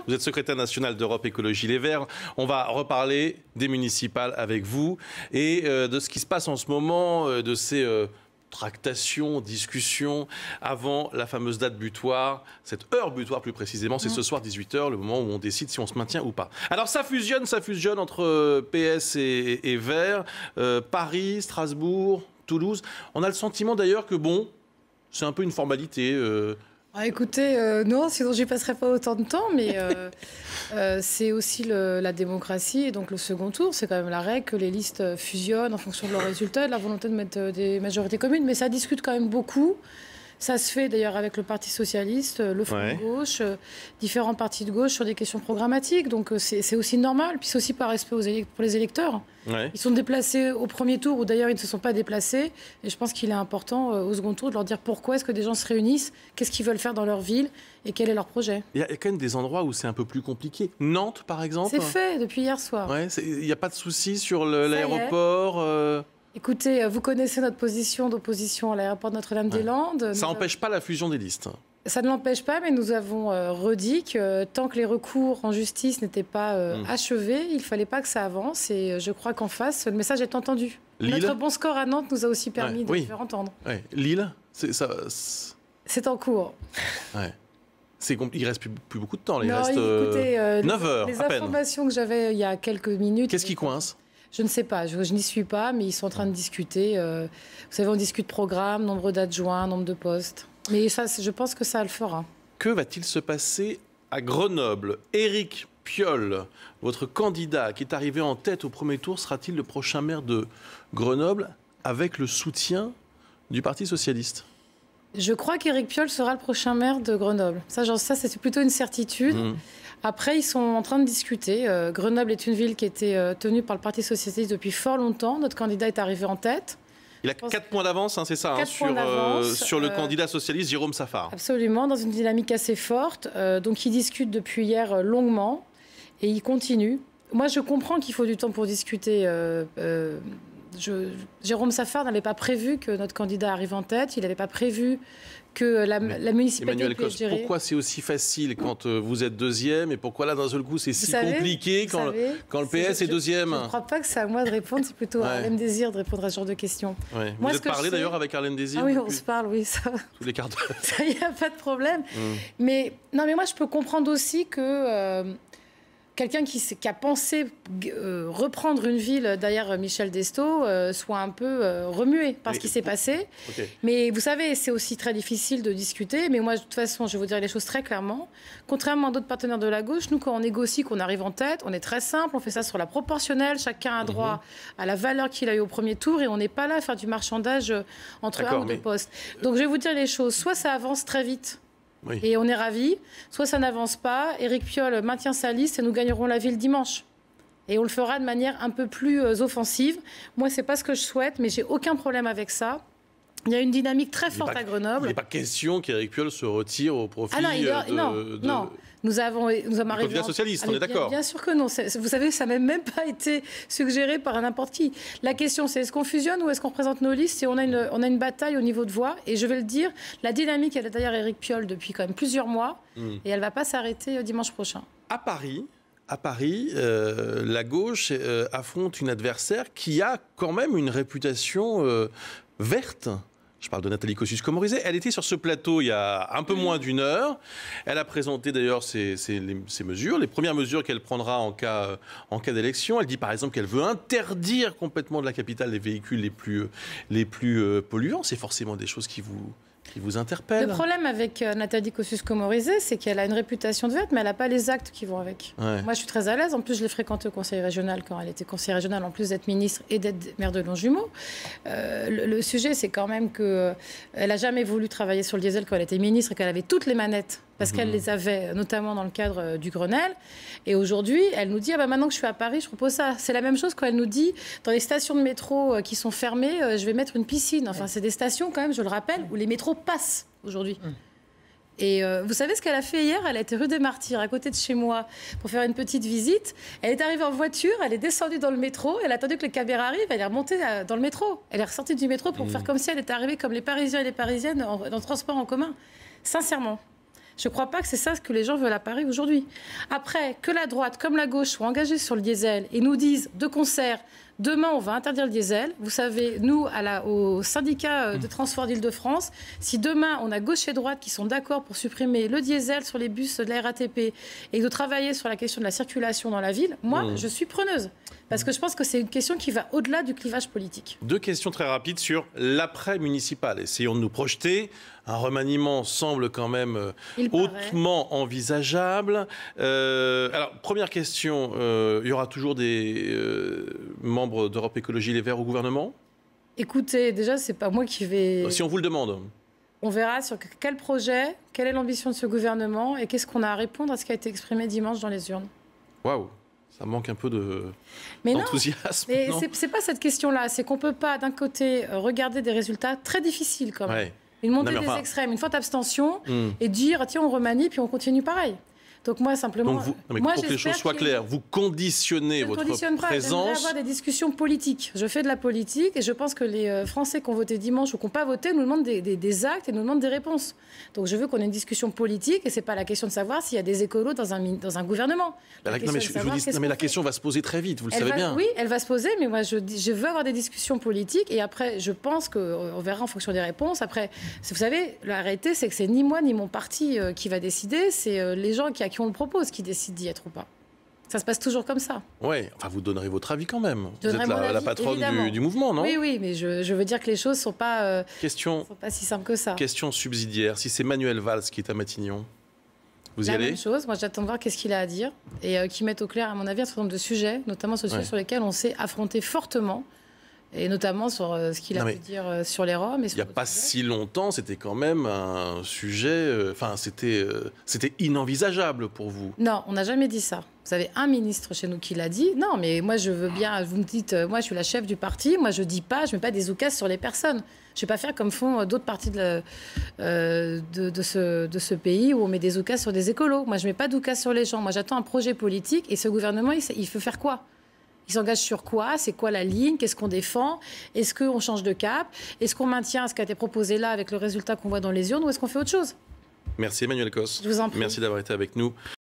Vous êtes secrétaire national d'Europe Écologie Les Verts. On va reparler des municipales avec vous et de ce qui se passe en ce moment, de ces tractations, discussions avant la fameuse date butoir, cette heure butoir plus précisément, c'est ce soir 18h, le moment où on décide si on se maintient ou pas. Alors ça fusionne entre PS et Verts, Paris, Strasbourg, Toulouse. On a le sentiment d'ailleurs que bon, c'est un peu une formalité. Écoutez, non, sinon j'y passerai pas autant de temps, mais c'est aussi la démocratie et donc le second tour, c'est quand même la règle que les listes fusionnent en fonction de leurs résultats et de la volonté de mettre des majorités communes, mais ça discute quand même beaucoup. Ça se fait d'ailleurs avec le Parti socialiste, le Front de gauche, différents partis de gauche sur des questions programmatiques. Donc c'est aussi normal. Puis c'est aussi par respect pour les électeurs. Ouais. Ils sont déplacés au premier tour, ou d'ailleurs ils ne se sont pas déplacés. Et je pense qu'il est important au second tour de leur dire pourquoi est-ce que des gens se réunissent, qu'est-ce qu'ils veulent faire dans leur ville et quel est leur projet. Il y a quand même des endroits où c'est un peu plus compliqué. Nantes, par exemple. C'est fait depuis hier soir. Il n'y a pas de souci sur l'aéroport Écoutez, vous connaissez notre position d'opposition à l'aéroport de Notre-Dame-des-Landes. Ça n'empêche pas la fusion des listes. Ça ne l'empêche pas, mais nous avons redit que tant que les recours en justice n'étaient pas achevés, il ne fallait pas que ça avance. Et je crois qu'en face, le message est entendu. Notre bon score à Nantes nous a aussi permis de le faire entendre. Lille, c'est en cours. Il reste plus beaucoup de temps. Il reste 9 heures Les à peine. Informations que j'avais il y a quelques minutes... Qu'est-ce qui coince ? Je ne sais pas, je n'y suis pas, mais ils sont en train de discuter. Vous savez, on discute programme, nombre d'adjoints, nombre de postes. Mais ça, je pense que ça le fera. Que va-t-il se passer à Grenoble ? Éric Piolle, votre candidat qui est arrivé en tête au premier tour, sera-t-il le prochain maire de Grenoble avec le soutien du Parti socialiste ? Je crois qu'Éric Piolle sera le prochain maire de Grenoble. Ça c'est plutôt une certitude. Après, ils sont en train de discuter. Grenoble est une ville qui était tenue par le Parti socialiste depuis fort longtemps. Notre candidat est arrivé en tête. Il a 4 points d'avance, c'est ça, sur le candidat socialiste Jérôme Safar. Absolument, dans une dynamique assez forte. Donc, ils discutent depuis hier longuement et ils continuent. Moi, je comprends qu'il faut du temps pour discuter. Jérôme Safar n'avait pas prévu que notre candidat arrive en tête. Il n'avait pas prévu que la municipalité Emmanuel Cos, pourquoi c'est aussi facile quand vous êtes deuxième et pourquoi là d'un seul coup c'est si compliqué quand le PS est deuxième? Je ne crois pas que c'est à moi de répondre, c'est plutôt à Arlène Désir de répondre à ce genre de questions. Vous êtes parlé d'ailleurs avec Arlène Désir? Ah oui, on se parle, oui. Ça... Tous les quarts d'heure. Ça, il n'y a pas de problème. Mais moi je peux comprendre aussi que... quelqu'un qui a pensé reprendre une ville derrière Michel Destot soit un peu remué par ce qui s'est passé. Mais vous savez, c'est aussi très difficile de discuter. Mais moi, de toute façon, je vais vous dire les choses très clairement. Contrairement à d'autres partenaires de la gauche, nous, quand on négocie, qu'on arrive en tête, on est très simple. On fait ça sur la proportionnelle. Chacun a droit à la valeur qu'il a eu au premier tour. Et on n'est pas là à faire du marchandage entre un ou deux postes. Donc, je vais vous dire les choses. Soit ça avance très vite. Et on est ravis. Soit ça n'avance pas, Éric Piolle maintient sa liste et nous gagnerons la ville dimanche. Et on le fera de manière un peu plus offensive. Moi, c'est pas ce que je souhaite, mais j'ai aucun problème avec ça. Il y a une dynamique très forte à Grenoble. Il n'est pas question qu'Éric Piolle se retire au profit non. Nous sommes arrivés... candidat socialiste, on est d'accord. Bien sûr que non. Vous savez, ça n'a même pas été suggéré par n'importe qui. La question, c'est est-ce qu'on fusionne ou est-ce qu'on représente nos listes? Et on a une bataille au niveau de voix. Et je vais le dire, la dynamique, elle est derrière Éric Piolle depuis quand même plusieurs mois. Et elle ne va pas s'arrêter dimanche prochain. À Paris, la gauche affronte une adversaire qui a quand même une réputation verte. Je parle de Nathalie Kosciusko-Morizet. Elle était sur ce plateau il y a un peu moins d'une heure. Elle a présenté d'ailleurs ses mesures, les premières mesures qu'elle prendra en cas d'élection. Elle dit par exemple qu'elle veut interdire complètement de la capitale les véhicules les plus polluants. C'est forcément des choses qui vous interpellent. Le problème avec Nathalie Kosciusko-Morizet, c'est qu'elle a une réputation de verte, mais elle n'a pas les actes qui vont avec. Moi, je suis très à l'aise. En plus, je l'ai fréquentée au conseil régional quand elle était conseillère régionale, en plus d'être ministre et d'être maire de Longjumeau. Le sujet, c'est quand même qu'elle n'a jamais voulu travailler sur le diesel quand elle était ministre et qu'elle avait toutes les manettes, parce qu'elle les avait, notamment dans le cadre du Grenelle. Et aujourd'hui, elle nous dit, maintenant que je suis à Paris, je propose ça. C'est la même chose quand elle nous dit, dans les stations de métro qui sont fermées, je vais mettre une piscine. Enfin, c'est des stations, quand même, je le rappelle, où les métros passent aujourd'hui. Et vous savez ce qu'elle a fait hier? Elle a été rue des Martyrs, à côté de chez moi, pour faire une petite visite. Elle est arrivée en voiture, elle est descendue dans le métro, elle a attendu que les caméras arrivent, elle est remontée dans le métro. Elle est ressortie du métro pour faire comme si elle était arrivée comme les Parisiens et les Parisiennes en transport en commun. Sincèrement. Je ne crois pas que c'est ça ce que les gens veulent à Paris aujourd'hui. Après, que la droite comme la gauche soient engagés sur le diesel et nous disent de concert, demain on va interdire le diesel. Vous savez, nous, au syndicat de transport d'Île-de-France, si demain on a gauche et droite qui sont d'accord pour supprimer le diesel sur les bus de la RATP et de travailler sur la question de la circulation dans la ville, moi je suis preneuse. Parce que je pense que c'est une question qui va au-delà du clivage politique. 2 questions très rapides sur l'après-municipal. Essayons de nous projeter. Un remaniement semble quand même hautement envisageable. Alors, première question, il y aura toujours des membres d'Europe Écologie Les Verts au gouvernement ? Écoutez, déjà, c'est pas moi qui vais... Si on vous le demande. On verra sur quel projet, quelle est l'ambition de ce gouvernement et qu'est-ce qu'on a à répondre à ce qui a été exprimé dimanche dans les urnes. Waouh! Ça manque un peu d'enthousiasme. Mais c'est pas cette question-là. C'est qu'on peut pas, d'un côté, regarder des résultats très difficiles, quand même. Ouais. Une montée des extrêmes, une forte abstention, et dire, tiens, on remanie, puis on continue pareil. Donc moi, simplement... Donc pour que les choses soient claires, vous conditionnez votre présence... J'aimerais avoir des discussions politiques. Je fais de la politique, et je pense que les Français qui ont voté dimanche ou qui n'ont pas voté nous demandent des actes et nous demandent des réponses. Donc je veux qu'on ait une discussion politique, et ce n'est pas la question de savoir s'il y a des écolos dans un gouvernement. La question va se poser très vite, vous le savez bien. Oui, elle va se poser, mais moi je veux avoir des discussions politiques, et après je pense qu'on verra en fonction des réponses. Après, vous savez, la réalité c'est que c'est ni moi ni mon parti qui va décider, c'est les gens à qui on le propose qui décident d'y être ou pas. Ça se passe toujours comme ça. Oui, enfin vous donnerez votre avis quand même. Vous êtes la patronne du mouvement, non ? Oui, mais je veux dire que les choses ne sont pas si simples que ça. Question subsidiaire, si c'est Manuel Valls qui est à Matignon, vous y allez ? La même chose, moi j'attends de voir qu'est-ce qu'il a à dire et qu'il mette au clair, à mon avis, un certain nombre de sujets, notamment ceux sur lesquels on s'est affronté fortement. Et notamment sur ce qu'il a pu dire sur les Roms. Il n'y a pas si longtemps, c'était quand même un sujet... Enfin, c'était inenvisageable pour vous. Non, on n'a jamais dit ça. Vous avez un ministre chez nous qui l'a dit. Non, mais moi, je veux bien... Vous me dites, moi, je suis la chef du parti. Moi, je dis pas, je mets pas des oukas sur les personnes. Je ne vais pas faire comme font d'autres partis de ce pays où on met des oukas sur des écolos. Moi, je ne mets pas d'oukas sur les gens. Moi, j'attends un projet politique. Et ce gouvernement, il veut faire quoi ? Il s'engage sur quoi? C'est quoi la ligne? Qu'est-ce qu'on défend? Est-ce qu'on change de cap? Est-ce qu'on maintient ce qui a été proposé là avec le résultat qu'on voit dans les urnes? Ou est-ce qu'on fait autre chose? Merci Emmanuelle Cos. Je vous en prie. Merci d'avoir été avec nous.